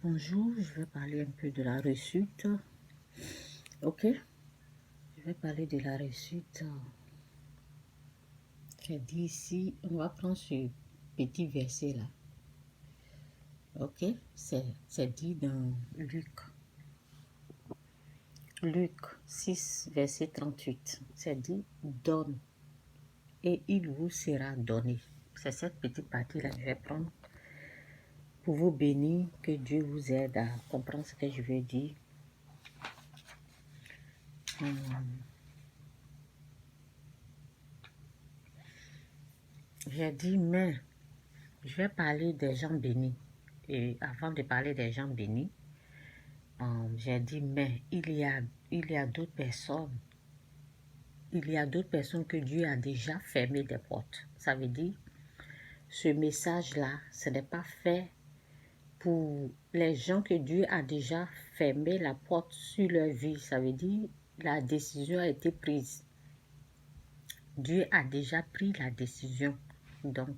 Bonjour, je vais parler un peu de la réussite. Ok, je vais parler de la réussite. J'ai dit ici, on va prendre ce petit verset là. Ok, c'est dit dans Luc 6, verset 38. C'est dit, donne et il vous sera donné. C'est cette petite partie là que je vais prendre pour vous bénir, que Dieu vous aide à comprendre ce que je veux dire. J'ai dit, mais je vais parler des gens bénis. Et avant de parler des gens bénis, j'ai dit, mais il y a d'autres personnes. Il y a d'autres personnes que Dieu a déjà fermé des portes. Ça veut dire, ce message-là, ce n'est pas fait pour les gens que Dieu a déjà fermé la porte sur leur vie. Ça veut dire, la décision a été prise. Dieu a déjà pris la décision. Donc,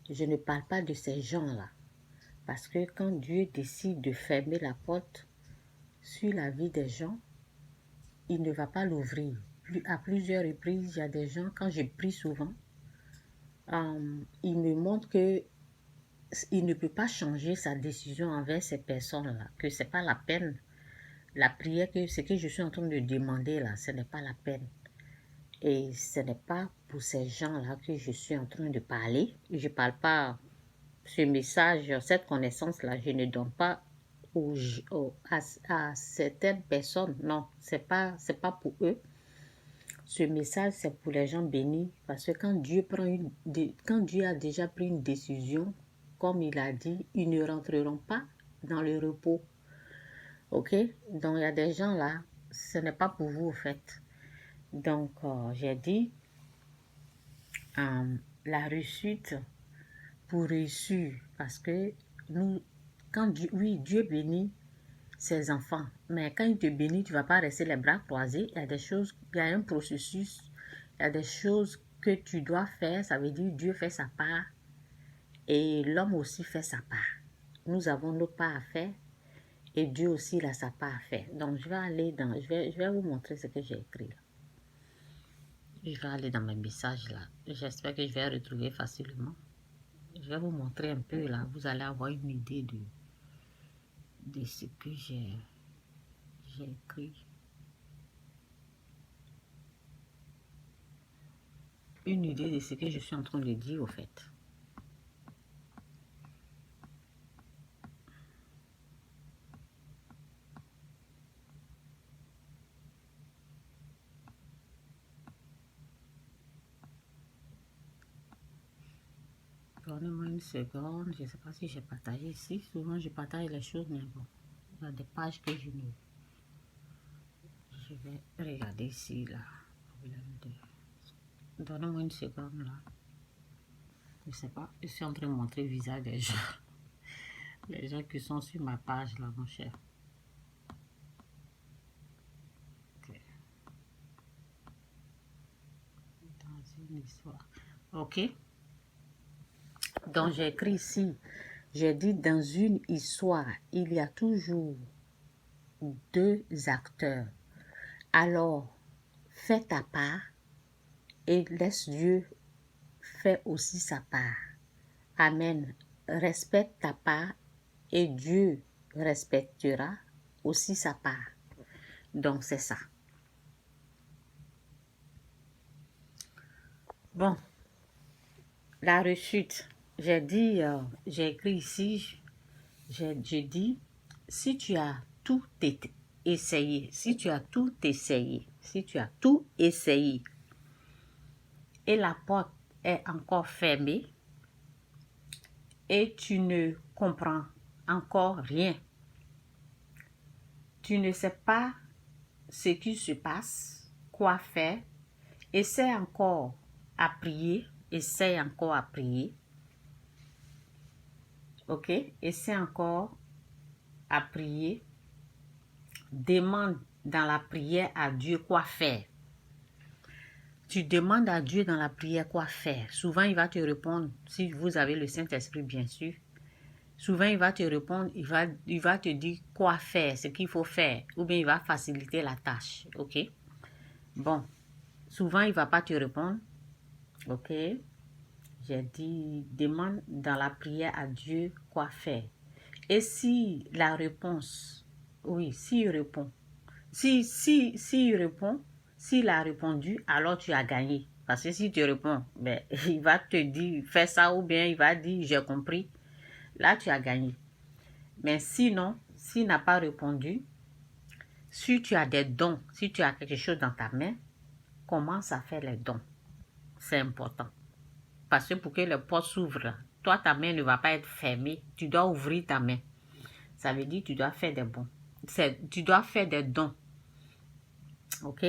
je ne parle pas de ces gens-là. Parce que quand Dieu décide de fermer la porte sur la vie des gens, il ne va pas l'ouvrir. À plusieurs reprises, il y a des gens, quand je prie souvent, il me montre que il ne peut pas changer sa décision envers ces personnes-là, que ce n'est pas la peine. La prière, que ce que je suis en train de demander là, ce n'est pas la peine. Et ce n'est pas pour ces gens-là que je suis en train de parler. Je ne parle pas ce message, cette connaissance-là, je ne donne pas à certaines personnes. Non, c'est pas pour eux. Ce message, c'est pour les gens bénis. Parce que quand Dieu a déjà pris une décision, comme il a dit, ils ne rentreront pas dans le repos. Ok? Donc, il y a des gens là, ce n'est pas pour vous, en fait. Donc, j'ai dit, la réussite, pour réussir, parce que nous, Dieu bénit ses enfants, mais quand il te bénit, tu ne vas pas rester les bras croisés. Il y a des choses, il y a un processus, il y a des choses que tu dois faire. Ça veut dire Dieu fait sa part et l'homme aussi fait sa part. Nous avons nos parts à faire et Dieu aussi il a sa part à faire. Donc je vais vous montrer ce que j'ai écrit là. Je vais aller dans mes messages là. J'espère que je vais retrouver facilement. Je vais vous montrer un peu là. Vous allez avoir une idée de ce que j'ai écrit. Une idée de ce que je suis en train de dire au fait. Donnez-moi une seconde. Je ne sais pas si j'ai partagé ici. Souvent, je partage les choses, mais bon, il y a des pages que je ne... Je vais regarder ici, là. Donnez-moi une seconde, là. Je ne sais pas. Je suis en train de montrer le visage des gens. Les gens qui sont sur ma page, là, mon cher. Ok. Dans une histoire. Ok. Donc, j'ai écrit ici. J'ai dit, dans une histoire, il y a toujours deux acteurs. Alors, fais ta part et laisse Dieu faire aussi sa part. Amen. Respecte ta part et Dieu respectera aussi sa part. Donc, c'est ça. Bon, la réussite. J'ai dit, j'ai écrit ici, j'ai dit, si tu as tout essayé, si tu as tout essayé, et la porte est encore fermée, et tu ne comprends encore rien, tu ne sais pas ce qui se passe, quoi faire, essaie encore à prier, ok, essaie encore à prier, demande dans la prière à Dieu quoi faire. Tu demandes à Dieu dans la prière quoi faire. Souvent, il va te répondre, si vous avez le Saint-Esprit, bien sûr, Souvent, il va te répondre, il va te dire quoi faire, ce qu'il faut faire, ou bien il va faciliter la tâche, ok? Bon, souvent, il ne va pas te répondre, ok? J'ai dit, demande dans la prière à Dieu quoi faire. Et si la réponse, oui, s'il répond, s'il répond, s'il a répondu, alors tu as gagné. Parce que si tu réponds, ben, il va te dire, fais ça, ou bien il va dire, j'ai compris. Là, tu as gagné. Mais sinon, s'il n'a pas répondu, si tu as des dons, si tu as quelque chose dans ta main, commence à faire les dons. C'est important. Parce que pour que les portes s'ouvrent, toi, ta main ne va pas être fermée. Tu dois ouvrir ta main. Ça veut dire que tu dois faire des bons. Tu dois faire des dons. Ok?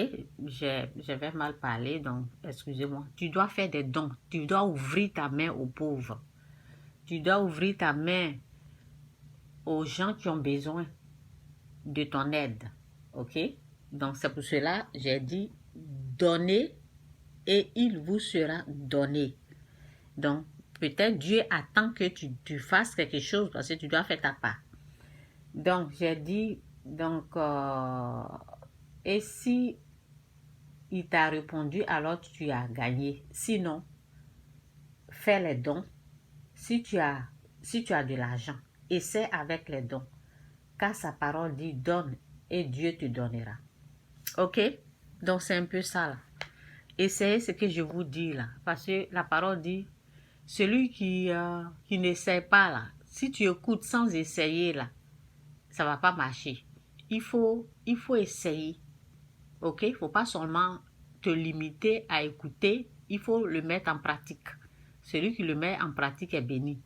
J'avais mal parlé, donc excusez-moi. Tu dois faire des dons. Tu dois ouvrir ta main aux pauvres. Tu dois ouvrir ta main aux gens qui ont besoin de ton aide. Ok? Donc c'est pour cela j'ai dit donnez et il vous sera donné. Donc peut-être Dieu attend que tu fasses quelque chose parce que tu dois faire ta part. Donc j'ai dit et si il t'a répondu, alors tu as gagné. Sinon, fais les dons. Si tu as de l'argent, essaie avec les dons. Car sa parole dit donne et Dieu te donnera. Ok? Donc c'est un peu ça là. Essayez ce que je vous dis là. Parce que la parole dit, celui qui n'essaie pas là, si tu écoutes sans essayer là, ça va pas marcher. Il faut essayer. Ok? Il ne faut pas seulement te limiter à écouter, il faut le mettre en pratique. Celui qui le met en pratique est béni.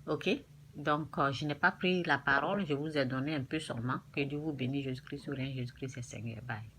Ok? Donc, je n'ai pas pris la parole, je vous ai donné un peu seulement. Que Dieu vous bénisse, Jésus-Christ, Jésus-Christ est Seigneur. Bye.